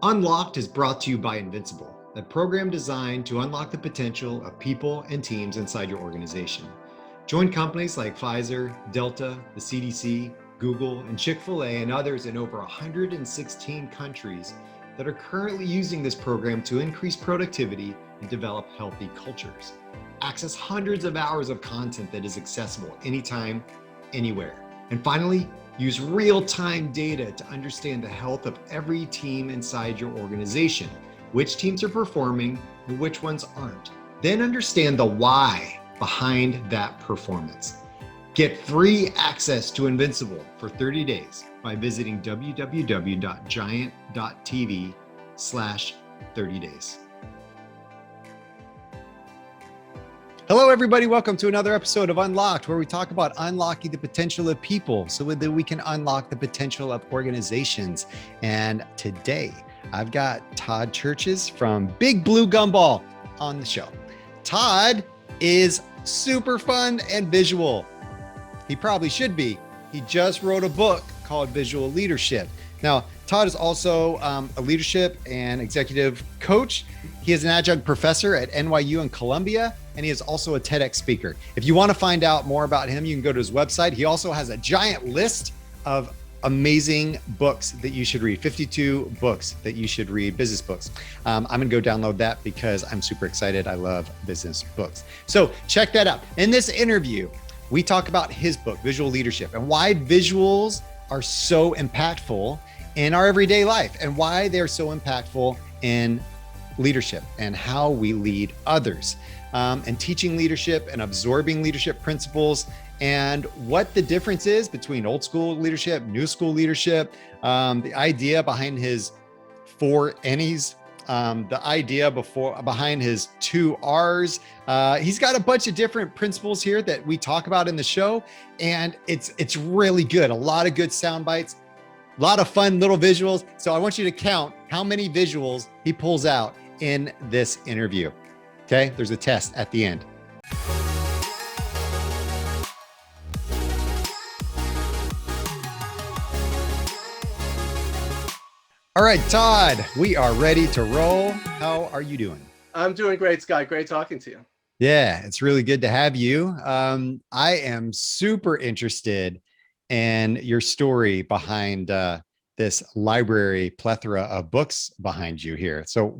Unlocked is brought to you by Invincible, a program designed to unlock the potential of people and teams inside your organization. Join companies like Pfizer, Delta, the CDC, Google, and Chick-fil-A, and others in over 116 countries that are currently using this program to increase productivity and develop healthy cultures. Access hundreds of hours of content that is accessible anytime, anywhere. And finally, use real-time data to understand the health of every team inside your organization, which teams are performing and which ones aren't. Then understand the why behind that performance. Get free access to Invincible for 30 days by visiting www.giant.tv/30days. Hello, everybody. Welcome to another episode of Unlocked, where we talk about unlocking the potential of people so that we can unlock the potential of organizations. And today I've got Todd Cherches from Big Blue Gumball on the show. Todd is super fun and visual. He probably should be. He just wrote a book called Visual Leadership. Now, Todd is also a leadership and executive coach. He is an adjunct professor at NYU and Columbia, and he is also a TEDx speaker. If you want to find out more about him, you can go to his website. He also has a giant list of amazing books that you should read, 52 books that you should read, business books. I'm going to go download that because I'm super excited. I love business books. So check that out. In this interview, we talk about his book, Visual Leadership, and why visuals are so impactful in our everyday life and why they're so impactful in leadership and how we lead others, and teaching leadership and absorbing leadership principles, and what the difference is between old school leadership, new school leadership, the idea behind his 4 N's, the idea behind his 2 R's. He's got a bunch of different principles here that we talk about in the show, and it's really good. A lot of good sound bites, a lot of fun little visuals. So I want you to count how many visuals he pulls out in this interview. Okay, there's a test at the end. All right, Todd, we are ready to roll. How are you doing? I'm doing great, Scott. Great talking to you. Yeah, it's really good to have you. I am super interested in your story behind this library plethora of books behind you here. So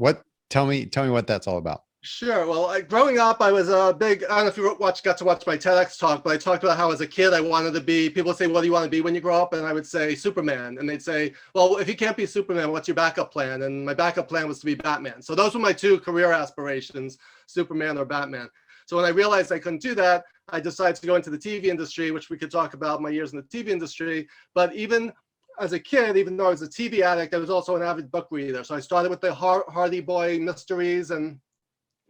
tell me what that's all about. Sure. Well, growing up, I was a big, I don't know if you got to watch my TEDx talk, but I talked about how as a kid, I wanted to be, people would say, what do you want to be when you grow up? And I would say Superman. And they'd say, well, if you can't be Superman, what's your backup plan? And my backup plan was to be Batman. So those were my 2 career aspirations, Superman or Batman. So when I realized I couldn't do that, I decided to go into the TV industry, which we could talk about my years in the TV industry. But even as a kid, even though I was a TV addict, I was also an avid book reader. So I started with the Hardy Boy mysteries and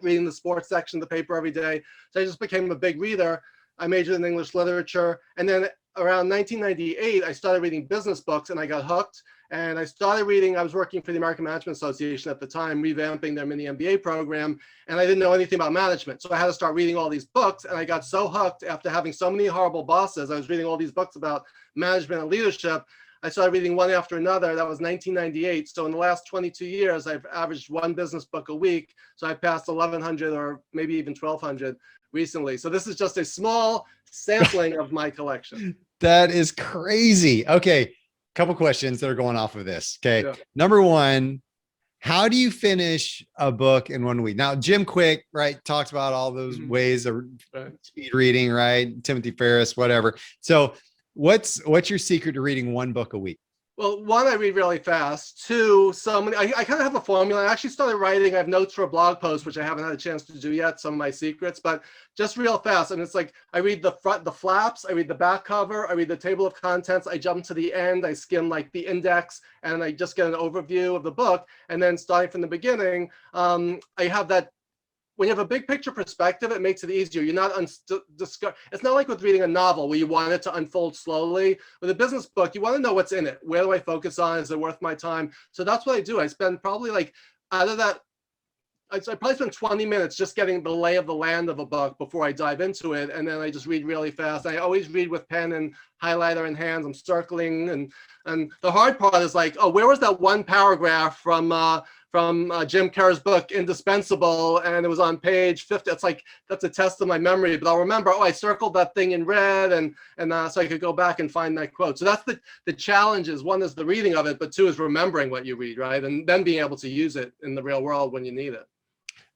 reading the sports section of the paper every day. So I just became a big reader. I majored in English literature. And then around 1998, I started reading business books and I got hooked. And I started reading, I was working for the American Management Association at the time, revamping their mini MBA program. And I didn't know anything about management. So I had to start reading all these books. And I got so hooked after having so many horrible bosses. I was reading all these books about management and leadership. I started reading one after another. That was 1998. So in the last 22 years, I've averaged 1 business book a week. So I passed 1,100 or maybe even 1,200 recently. So this is just a small sampling of my collection. That is crazy. Okay, couple questions that are going off of this. Okay, yeah. Number 1, how do you finish a book in 1 week? Now, Jim Quick, right, talks about all those ways of speed reading, right? Timothy Ferriss, whatever. So what's your secret to reading 1 book a week? Well, 1, I read really fast. 2, I kind of have a formula. I actually started writing. I have notes for a blog post, which I haven't had a chance to do yet, some of my secrets, but just real fast. And it's like, I read the flaps, I read the back cover, I read the table of contents, I jump to the end, I skim like the index, and I just get an overview of the book. And then starting from the beginning, I have that. When you have a big picture perspective, it makes it easier. You're not it's not like with reading a novel where you want it to unfold slowly. With a business book, you want to know what's in it. Where do I focus on? Is it worth my time? So that's what I do. I spend probably like out of that I probably spend 20 minutes just getting the lay of the land of a book before I dive into it. And then I just read really fast. I always read with pen and highlighter in hands. I'm circling. And the hard part is like, oh, where was that one paragraph from Jim Kerr's book, Indispensable? And it was on page 50. It's like, that's a test of my memory, but I'll remember, oh, I circled that thing in red. And so I could go back and find that quote. So that's the challenge is, one is the reading of it, but two is remembering what you read, right? And then being able to use it in the real world when you need it.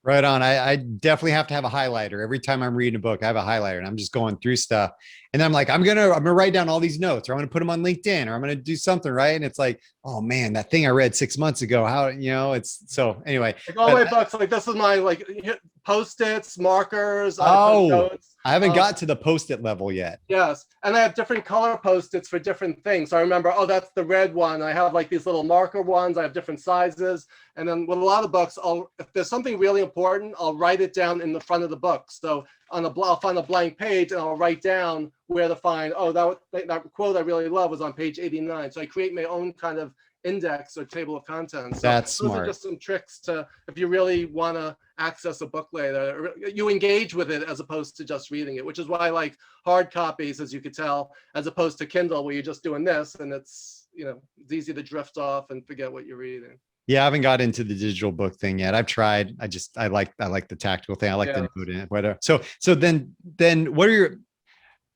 Right on. I definitely have to have a highlighter. Every time I'm reading a book, I have a highlighter and I'm just going through stuff. And then I'm like, I'm gonna write down all these notes, or I'm gonna put them on LinkedIn, or I'm gonna do something, right? And it's like, oh man, that thing I read 6 months ago, how, it's so anyway. Like all my books, like this is my Post-its, markers. I haven't got to the Post-it level yet. Yes. And I have different color Post-its for different things. So I remember, oh, that's the red one. I have like these little marker ones. I have different sizes. And then with a lot of books, if there's something really important, I'll write it down in the front of the book. So I'll find a blank page and I'll write down where to find, oh, that quote I really love was on page 89. So I create my own kind of index or table of contents. So that's smart. Those are just some tricks to, if you really want to access a book later, you engage with it as opposed to just reading it, which is why I like hard copies, as you could tell, as opposed to Kindle, where you're just doing this and it's easy to drift off and forget what you're reading. Yeah, I haven't got into the digital book thing yet. I've tried. I like the tactical thing. I like the note in it. Whatever. So then what are your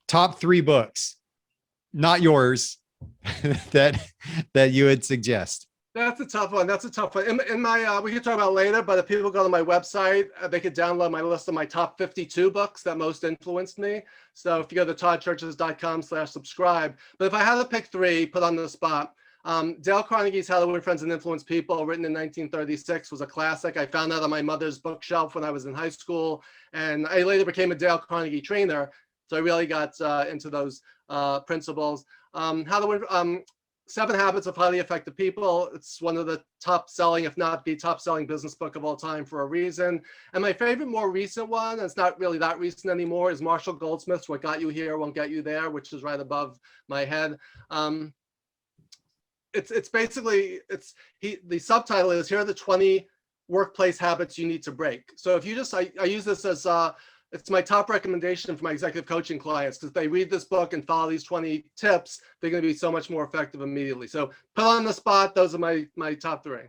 top 3 books, not yours, that you would suggest? That's a tough one. In my, we can talk about it later, but if people go to my website, they could download my list of my top 52 books that most influenced me. So if you go to toddcherches.com/subscribe. But if I had to pick 3, put on the spot, Dale Carnegie's How to Win Friends and Influence People, written in 1936, was a classic. I found that on my mother's bookshelf when I was in high school, and I later became a Dale Carnegie trainer. So I really got into those principles. How to Win, 7 Habits of Highly Effective People. It's one of the top selling, if not the top selling business book of all time for a reason. And my favorite more recent one, it's not really that recent anymore, is Marshall Goldsmith's What Got You Here Won't Get You There, which is right above my head. It's basically, the subtitle is, here are the 20 workplace habits you need to break. So if you just, I use this as, it's my top recommendation for my executive coaching clients, because they read this book and follow these 20 tips, they're going to be so much more effective immediately. So put on the spot, those are my top 3.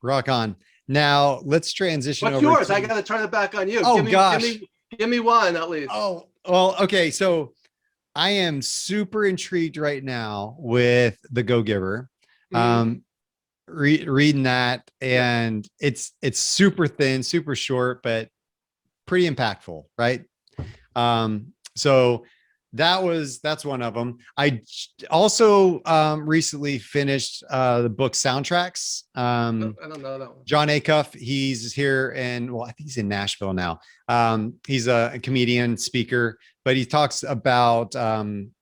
Rock on. Now let's transition. What's yours? I got to turn it back on you. Oh, gosh. Give me one at least. Oh, well, okay. So I am super intrigued right now with The Go-Giver. Reading that, and it's super thin, super short, but pretty impactful, right? So that's one of them. I also recently finished the book Soundtracks. I don't know that one. John Acuff, he's here, and I think he's in Nashville now. He's a comedian, speaker, but he talks about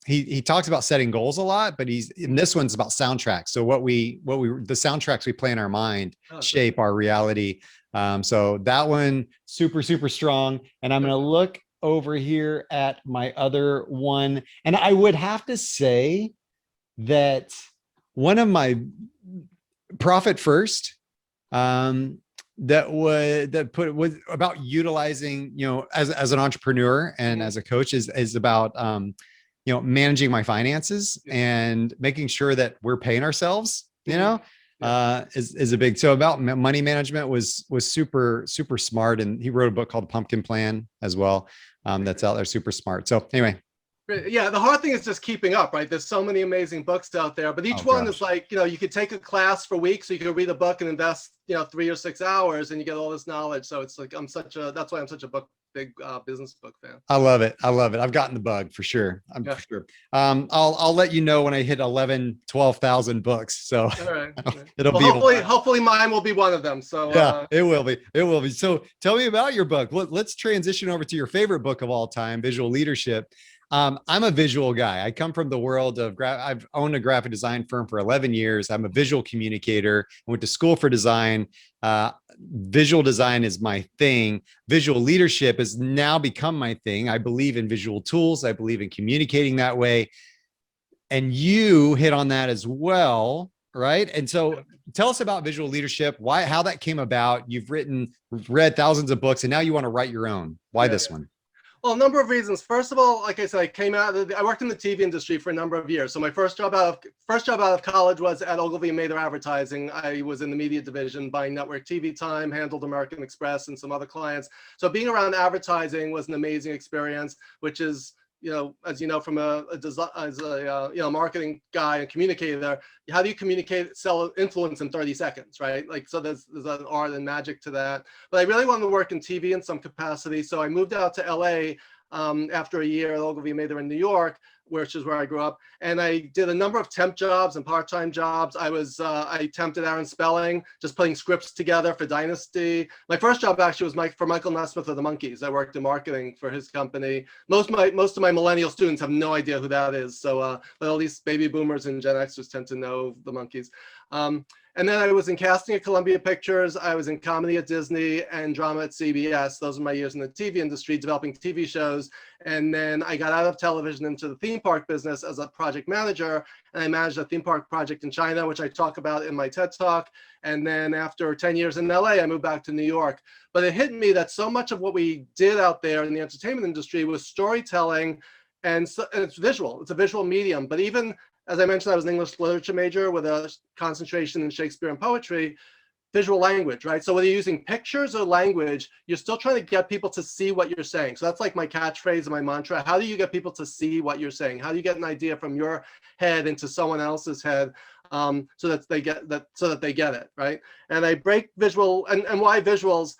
he talks about setting goals a lot, but in this one's about soundtracks. So the soundtracks we play in our mind shape our reality. So that one, super, super strong. And I'm going to look over here at my other one. And I would have to say that one of my Profit First, that was about utilizing, as an entrepreneur and as a coach, is about, managing my finances and making sure that we're paying ourselves, is a big, so about money management was super, super smart. And he wrote a book called Pumpkin Plan as well. That's out there, super smart. So anyway. Yeah, the hard thing is just keeping up, right? There's so many amazing books out there, but each one is like, you could take a class for weeks, so you could read a book and invest, 3 or 6 hours, and you get all this knowledge. So it's like, that's why I'm such a big business book fan. I love it. I've gotten the bug for sure. For sure. I'll let you know when I hit 12,000 books. So it'll be hopefully mine will be one of them. So yeah, it will be. So tell me about your book. Let's transition over to your favorite book of all time, Visual Leadership. I'm a visual guy. I come from the world of I've owned a graphic design firm for 11 years. I'm a visual communicator. I went to school for design. Visual design is my thing. Visual leadership has now become my thing. I believe in visual tools. I believe in communicating that way. And you hit on that as well. right? And so tell us about visual leadership, how that came about. You've read thousands of books, and now you want to write your own. Why this one? Well, a number of reasons. First of all, like I said, I worked in the TV industry for a number of years. So my first job out of college was at Ogilvy Mather Advertising. I was in the media division, buying network TV time, handled American Express and some other clients. So being around advertising was an amazing experience, which is, as you know, from a marketing guy and communicator, how do you communicate, sell, influence in 30 seconds, right? Like, so there's an art and magic to that. But I really wanted to work in TV in some capacity. So I moved out to LA after a year at Ogilvy Mather in New York, which is where I grew up. And I did a number of temp jobs and part-time jobs. I temped at Aaron Spelling, just putting scripts together for Dynasty. My first job actually was for Michael Nesmith of the Monkees. I worked in marketing for his company. Most of my millennial students have no idea who that is. So, but all these baby boomers and Gen Xers tend to know the Monkees. And then I was in casting at Columbia Pictures. I was in comedy at Disney and drama at CBS. Those are my years in the TV industry, developing TV shows. And then I got out of television into the theme park business as a project manager. And I managed a theme park project in China, which I talk about in my TED Talk. And then after 10 years in LA, I moved back to New York. But it hit me that so much of what we did out there in the entertainment industry was storytelling, and it's visual. It's a visual medium. But even, as I mentioned, I was an English literature major with a concentration in Shakespeare and poetry, visual language, right? So whether you're using pictures or language, you're still trying to get people to see what you're saying. So that's like my catchphrase and my mantra. How do you get people to see what you're saying? How do you get an idea from your head into someone else's head, so that they get it, right? And I break visual, and why visuals?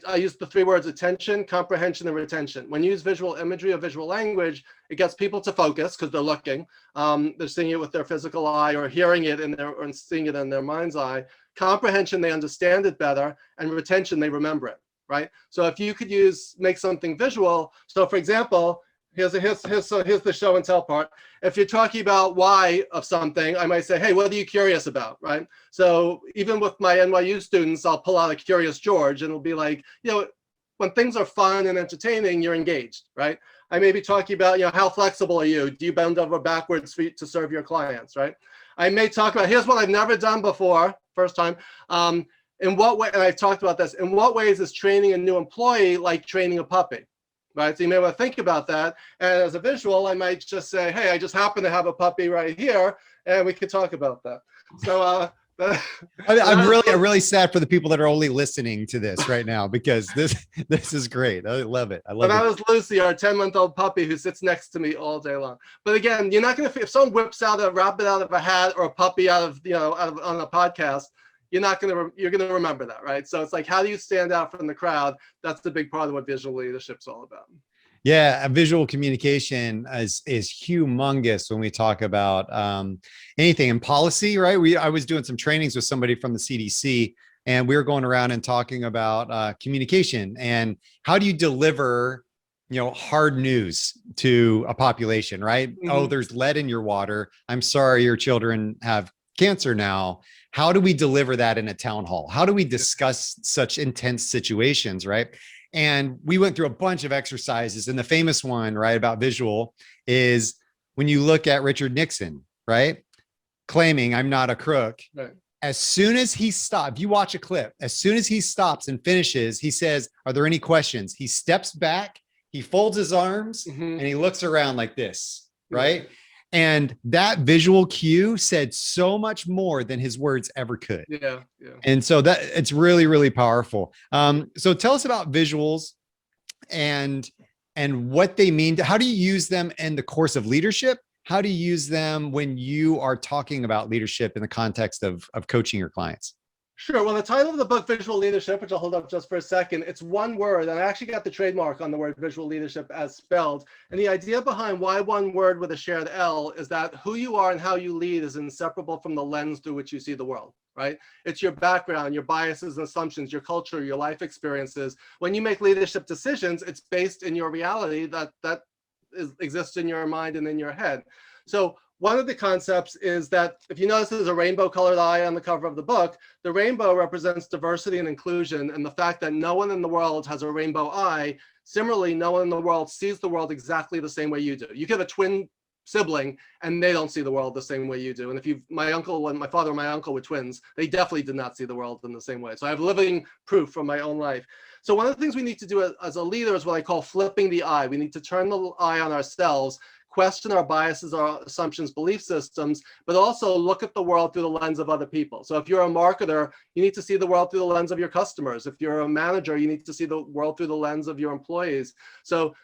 I use the three words: attention, comprehension, and retention. When you use visual imagery or visual language, it gets people to focus because they're looking. They're seeing it with their physical eye, or hearing it or seeing it in their mind's eye. Comprehension, they understand it better, and retention, they remember it, right? So if you could make something visual. So for example, here's the show and tell part. If you're talking about why of something, I might say, hey, what are you curious about, right? So even with my NYU students, I'll pull out a Curious George, and it'll be like, when things are fun and entertaining, you're engaged, right? I may be talking about, how flexible are you? Do you bend over backwards to serve your clients, right? I may talk about, here's what I've never done before, first time. In what way, and I've talked about this, in what ways is training a new employee like training a puppy? Right, so you may want to think about that. And as a visual, I might just say, hey, I just happen to have a puppy right here, and we could talk about that. So I'm really sad for the people that are only listening to this right now, because this is great. I love it. That was Lucy, our 10-month-old puppy, who sits next to me all day long. But again, you're not going to, if someone whips out a rabbit out of a hat or a puppy out of on a podcast, you're going to remember that, right? So it's like, how do you stand out from the crowd? That's the big part of what visual leadership's all about. Yeah, visual communication is humongous when we talk about anything in policy, right? I was doing some trainings with somebody from the CDC, and we were going around and talking about communication and how do you deliver, hard news to a population, right? Mm-hmm. Oh, there's lead in your water. I'm sorry, your children have cancer now. How do we deliver that in a town hall? How do we discuss such intense situations, right? And we went through a bunch of exercises. And the famous one, right, about visual is when you look at Richard Nixon, right, claiming I'm not a crook. Right. As soon as he stops, you watch a clip, as soon as he stops and finishes, he says, are there any questions? He steps back, he folds his arms, mm-hmm. and he looks around like this, right? Mm-hmm. And that visual cue said so much more than his words ever could. Yeah. And so that it's really, really powerful. So tell us about visuals and what they mean. How do you use them in the course of leadership? How do you use them when you are talking about leadership in the context of coaching your clients? Sure. Well, the title of the book, Visual Leadership, which I'll hold up just for a second, it's one word. And I actually got the trademark on the word visual leadership as spelled. And the idea behind why one word with a shared L is that who you are and how you lead is inseparable from the lens through which you see the world, right? It's your background, your biases and assumptions, your culture, your life experiences. When you make leadership decisions, it's based in your reality that exists in your mind and in your head. So one of the concepts is that if you notice there's a rainbow colored eye on the cover of the book, the rainbow represents diversity and inclusion, and the fact that no one in the world has a rainbow eye. Similarly, no one in the world sees the world exactly the same way you do. You could have a twin sibling, and they don't see the world the same way you do. And if my father and my uncle were twins, they definitely did not see the world in the same way. So I have living proof from my own life. So one of the things we need to do as a leader is what I call flipping the eye. We need to turn the eye on ourselves, question our biases, our assumptions, belief systems, but also look at the world through the lens of other people. So if you're a marketer, you need to see the world through the lens of your customers. If you're a manager, you need to see the world through the lens of your employees. So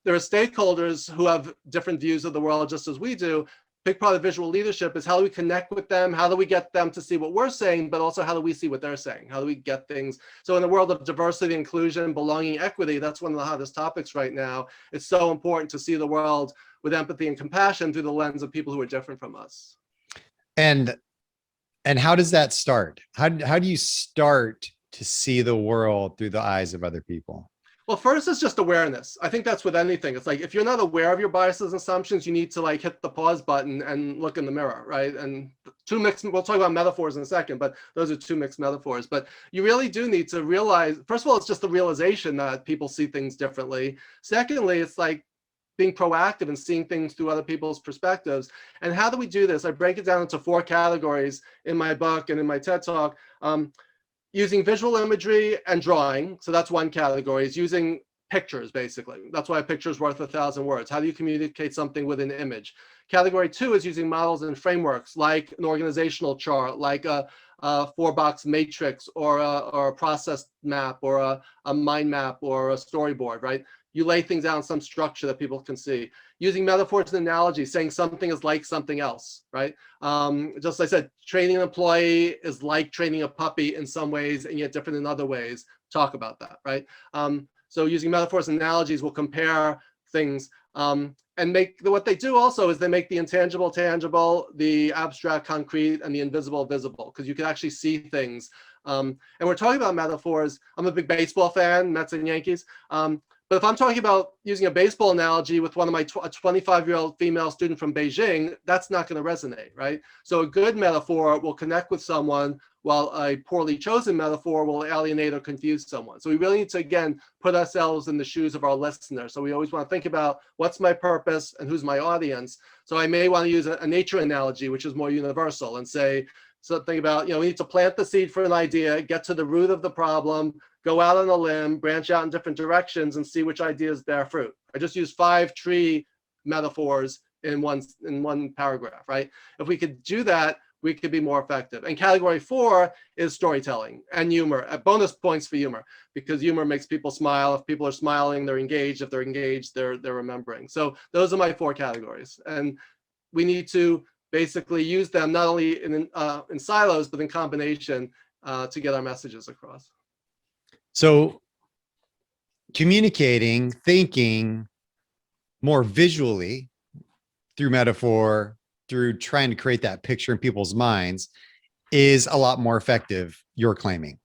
there are stakeholders who have different views of the world just as we do. Big part of visual leadership is how do we connect with them? How do we get them to see what we're saying, but also how do we see what they're saying? How do we get things? So in the world of diversity, inclusion, belonging, equity, that's one of the hottest topics right now. It's so important to see the world with empathy and compassion through the lens of people who are different from us. And how does that start? How do you start to see the world through the eyes of other people? Well, first it's just awareness. I think that's with anything. It's like, if you're not aware of your biases and assumptions, you need to like hit the pause button and look in the mirror, right? And we'll talk about metaphors in a second, but those are two mixed metaphors. But you really do need to realize, first of all, it's just the realization that people see things differently. Secondly, it's like being proactive and seeing things through other people's perspectives. And how do we do this? I break it down into 4 categories in my book and in my TED Talk. Using visual imagery and drawing. So that's one category, is using pictures, basically. That's why a picture is worth 1,000 words. How do you communicate something with an image? Category 2 is using models and frameworks, like an organizational chart, like a 4-box matrix, or a process map, or a mind map, or a storyboard, right? You lay things out in some structure that people can see. Using metaphors and analogies, saying something is like something else, right? Just like I said, training an employee is like training a puppy in some ways, and yet different in other ways. Talk about that, right? So using metaphors and analogies will compare things, and what they do also is they make the intangible tangible, the abstract concrete, and the invisible visible, because you can actually see things. And we're talking about metaphors. I'm a big baseball fan, Mets and Yankees. But if I'm talking about using a baseball analogy with one of my 25-year-old female student from Beijing, that's not going to resonate, right? So a good metaphor will connect with someone, while a poorly chosen metaphor will alienate or confuse someone. So we really need to, again, put ourselves in the shoes of our listener. So we always want to think about what's my purpose and who's my audience. So I may want to use a nature analogy, which is more universal, and say something about, we need to plant the seed for an idea, get to the root of the problem, go out on a limb, branch out in different directions, and see which ideas bear fruit. I just used 5 tree metaphors in one paragraph, right? If we could do that, we could be more effective. And category 4 is storytelling and humor, bonus points for humor, because humor makes people smile. If people are smiling, they're engaged. If they're engaged, they're remembering. So those are my 4 categories. And we need to basically use them not only in silos, but in combination to get our messages across. So communicating, thinking more visually through metaphor, through trying to create that picture in people's minds, is a lot more effective, you're claiming.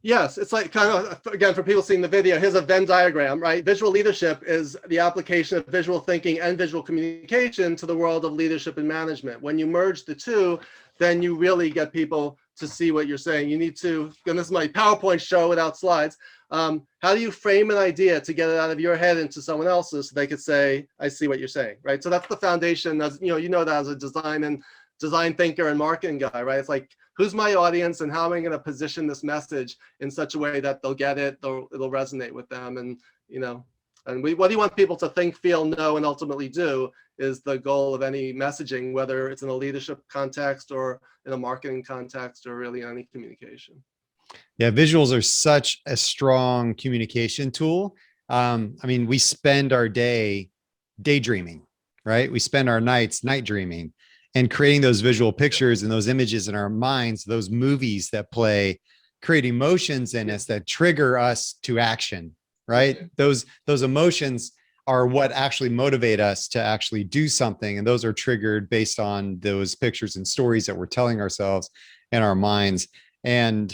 Yes, it's like, kind of, again, for people seeing the video, here's a Venn diagram, right? Visual leadership is the application of visual thinking and visual communication to the world of leadership and management. When you merge the two, then you really get people to see what you're saying. You need to, and this is my PowerPoint show without slides. How do you frame an idea to get it out of your head into someone else's so they could say, I see what you're saying, right? So that's the foundation. As you know that as a design thinker and marketing guy, right? It's like, who's my audience and how am I going to position this message in such a way that they'll get it, it'll resonate with them. And, what do you want people to think, feel, know, and ultimately do is the goal of any messaging, whether it's in a leadership context or in a marketing context or really any communication. Yeah, visuals are such a strong communication tool. We spend our day daydreaming, right? We spend our nights night dreaming and creating those visual pictures and those images in our minds, those movies that play, create emotions in us that trigger us to action, right? Those emotions are what actually motivate us to actually do something. And those are triggered based on those pictures and stories that we're telling ourselves in our minds. And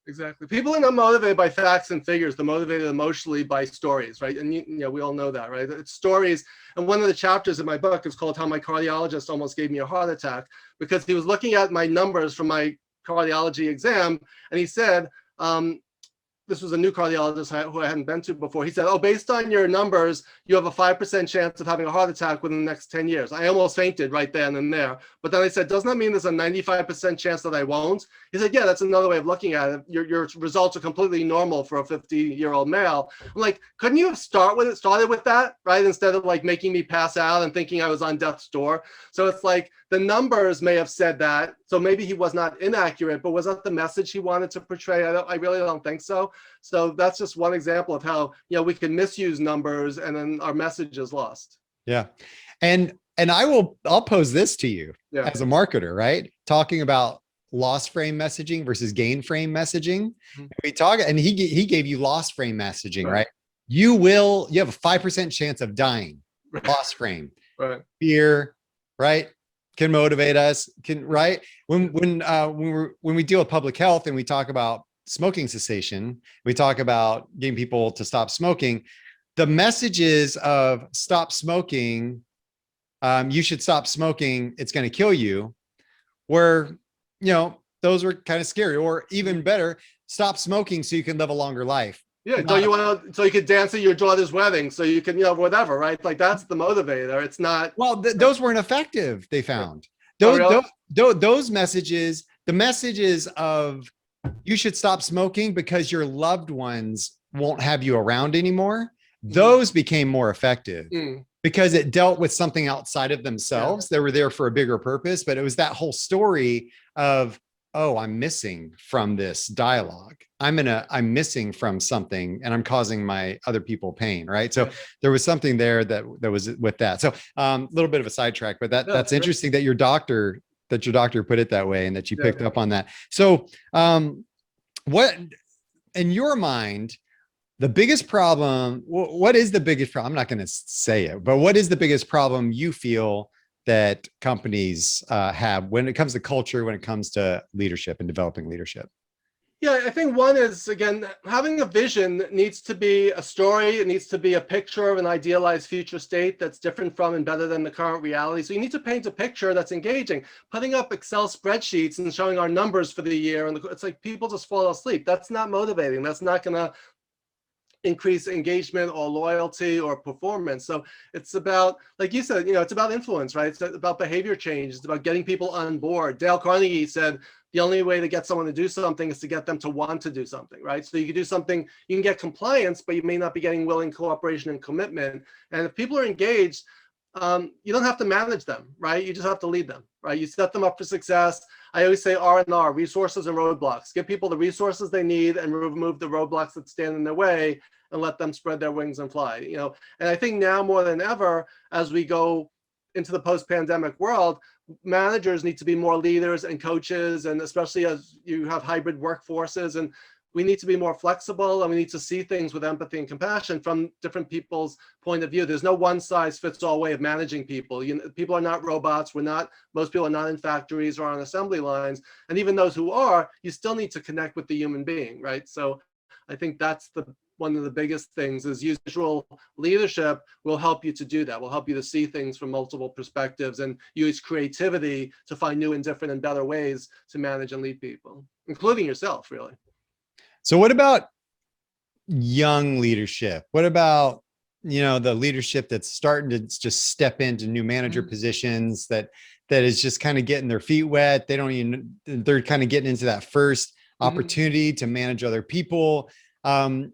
exactly. People are not motivated by facts and figures. They're motivated emotionally by stories, right? And we all know that, right? It's stories. And one of the chapters in my book is called How My Cardiologist Almost Gave Me a Heart Attack, because he was looking at my numbers from my cardiology exam. And he said, this was a new cardiologist who I hadn't been to before. He said, oh, based on your numbers, you have a 5% chance of having a heart attack within the next 10 years. I almost fainted right then and there. But then I said, doesn't that mean there's a 95% chance that I won't? He said, yeah, that's another way of looking at it. Your results are completely normal for a 50-year-old male. I'm like, couldn't you have started with that, right? Instead of like making me pass out and thinking I was on death's door. So it's like the numbers may have said that. So maybe he was not inaccurate, but was that the message he wanted to portray? I really don't think so. So that's just one example of how, we can misuse numbers and then our message is lost. Yeah. And I'll pose this to you as a marketer, right? Talking about loss frame messaging versus gain frame messaging. We talk, and he gave you loss frame messaging, right? You have a 5% chance of dying. Loss frame. Right. Fear, right? Can motivate us, right? When we deal with public health and we talk about smoking cessation, we talk about getting people to stop smoking. The messages of stop smoking, you should stop smoking, it's going to kill you, were, those were kind of scary. Or even better, stop smoking so you can live a longer life. Yeah, so you could dance at your daughter's wedding, so you can, whatever, right? Like that's the motivator. It's not. Well, those weren't effective. They found those messages, the messages of you should stop smoking because your loved ones won't have you around anymore. Those became more effective because it dealt with something outside of themselves. They were there for a bigger purpose, but it was that whole story of, oh, I'm missing from this dialogue. I'm missing from something and I'm causing my other people pain. Right. So there was something there that was with that. So a little bit of a sidetrack, but that's interesting that your doctor put it that way and that you picked up on that. So what, in your mind, the biggest problem, what is the biggest problem? I'm not going to say it, but what is the biggest problem you feel that companies have when it comes to culture, when it comes to leadership and developing leadership? Yeah, I think one is, again, having a vision needs to be a story. It needs to be a picture of an idealized future state that's different from and better than the current reality. So you need to paint a picture that's engaging. Putting up Excel spreadsheets and showing our numbers for the year, and it's like people just fall asleep. That's not motivating. That's not going to increase engagement or loyalty or performance. So it's about, like you said, it's about influence, right? It's about behavior change. It's about getting people on board. Dale Carnegie said, the only way to get someone to do something is to get them to want to do something, right? So you can do something, you can get compliance, but you may not be getting willing cooperation and commitment. And if people are engaged, you don't have to manage them, right? You just have to lead them, right? You set them up for success. I always say R&R, resources and roadblocks. Give people the resources they need and remove the roadblocks that stand in their way and let them spread their wings and fly. And I think now more than ever, as we go into the post-pandemic world, managers need to be more leaders and coaches, and especially as you have hybrid workforces, and we need to be more flexible, and we need to see things with empathy and compassion from different people's point of view. There's no one size fits all way of managing people. People are not robots. Most people are not in factories or on assembly lines. And even those who are, you still need to connect with the human being, right? So I think that's one of the biggest things is visual leadership will help you to do that. Will help you to see things from multiple perspectives and use creativity to find new and different and better ways to manage and lead people, including yourself, really. So what about young leadership? What about, the leadership that's starting to just step into new manager positions that is just kind of getting their feet wet? They're kind of getting into that first opportunity to manage other people. What's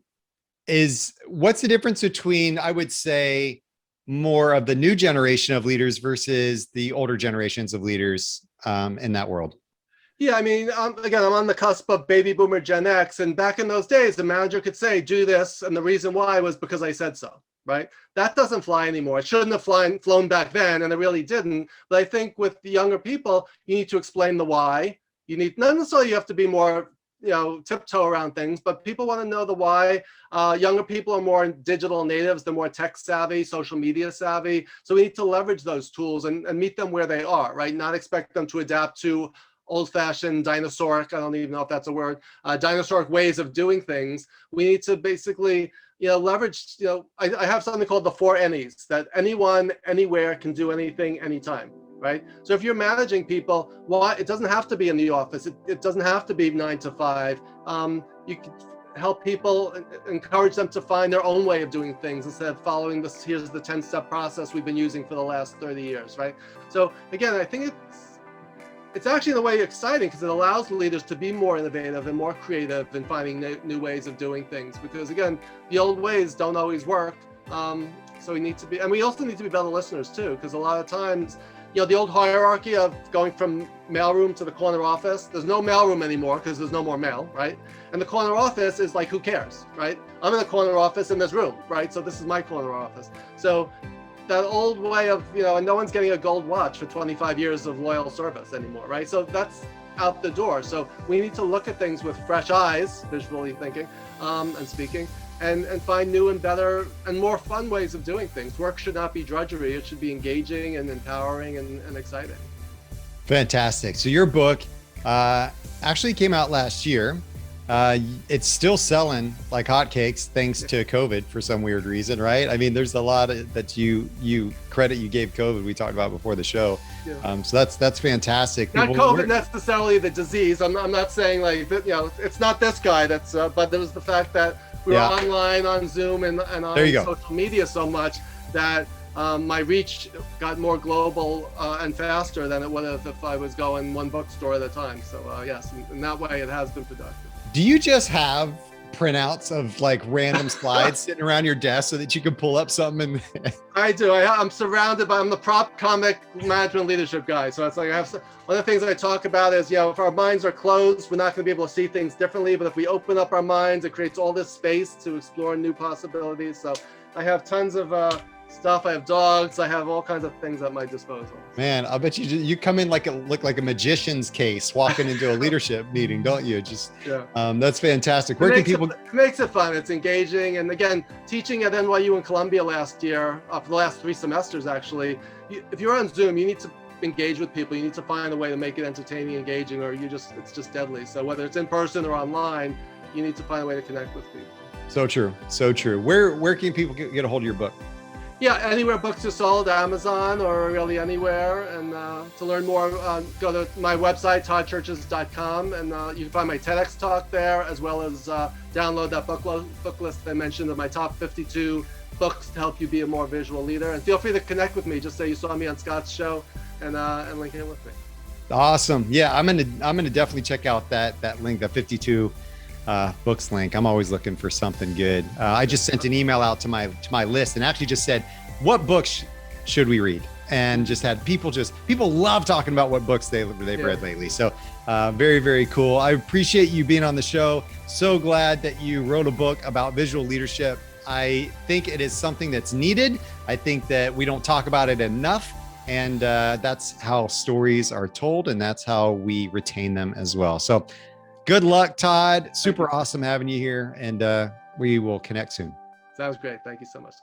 the difference between, I would say, more of the new generation of leaders versus the older generations of leaders in that world? Yeah, I mean, again, I'm on the cusp of baby boomer Gen X, and back in those days, the manager could say, do this, and the reason why was because I said so, right? That doesn't fly anymore. It shouldn't have flown back then, and it really didn't. But I think with the younger people, you need to explain the why. Not necessarily you have to be more tiptoe around things, but people want to know the why. Younger people are more digital natives. They're more tech savvy, social media savvy. So we need to leverage those tools and meet them where they are, right? Not expect them to adapt to old-fashioned dinosauric, I don't even know if that's a word, dinosauric ways of doing things. We need to basically, leverage, I have something called the 4 Any's, that anyone, anywhere can do anything, anytime. Right? So if you're managing people, it doesn't have to be in the office. It doesn't have to be 9 to 5. help people, encourage them to find their own way of doing things instead of following this, here's the 10-step process we've been using for the last 30 years, right? So again, I think it's actually in a way exciting because it allows leaders to be more innovative and more creative in finding new ways of doing things, because again, the old ways don't always work. So we need to be, and we also need to be better listeners too, because a lot of times, the old hierarchy of going from mailroom to the corner office, there's no mailroom anymore because there's no more mail, right? And the corner office is like, who cares, right? I'm in the corner office and there's room, right? So this is my corner office. So that old way of, and no one's getting a gold watch for 25 years of loyal service anymore, right? So that's out the door. So we need to look at things with fresh eyes, visually thinking and speaking, and find new and better and more fun ways of doing things. Work should not be drudgery. It should be engaging and empowering and exciting. Fantastic. So your book actually came out last year. It's still selling like hotcakes thanks to COVID for some weird reason, right? I mean, there's a lot that you credit you gave COVID. We talked about before the show. Yeah. So that's fantastic. Not COVID necessarily the disease. I'm not saying like, it's not this guy but there was the fact that we were online on Zoom and on social media so much that my reach got more global and faster than it would have if I was going one bookstore at a time. So yes, in that way it has been productive. Do you just have printouts of like random slides sitting around your desk so that you can pull up something? I do. I'm surrounded by, I'm the prop comic management leadership guy. So it's like one of the things I talk about is, if our minds are closed, we're not going to be able to see things differently. But if we open up our minds, it creates all this space to explore new possibilities. So I have tons of stuff. I have dogs. I have all kinds of things at my disposal. Man, I bet you come in look like a magician's case walking into a leadership meeting, don't you? That's fantastic. Where can people? It makes it fun. It's engaging. And again, teaching at NYU and Columbia last year, for the last 3 semesters actually, if you're on Zoom, you need to engage with people. You need to find a way to make it entertaining, engaging, or it's just deadly. So whether it's in person or online, you need to find a way to connect with people. So true. So true. Where can people get a hold of your book? Yeah, anywhere books are sold, Amazon or really anywhere. And to learn more, go to my website, toddcherches.com, and you can find my TEDx talk there, as well as download that book list I mentioned of my top 52 books to help you be a more visual leader. And feel free to connect with me. Just say you saw me on Skot's show and link in with me. Awesome. Yeah, I'm gonna definitely check out that link, the 52 books link. I'm always looking for something good. I just sent an email out to my list and actually just said, what books should we read? And just had people love talking about what books they've read lately. So very, very cool. I appreciate you being on the show. So glad that you wrote a book about visual leadership. I think it is something that's needed. I think that we don't talk about it enough. And that's how stories are told, and that's how we retain them as well. So good luck, Todd. Super awesome having you here, and we will connect soon. Sounds great. Thank you so much.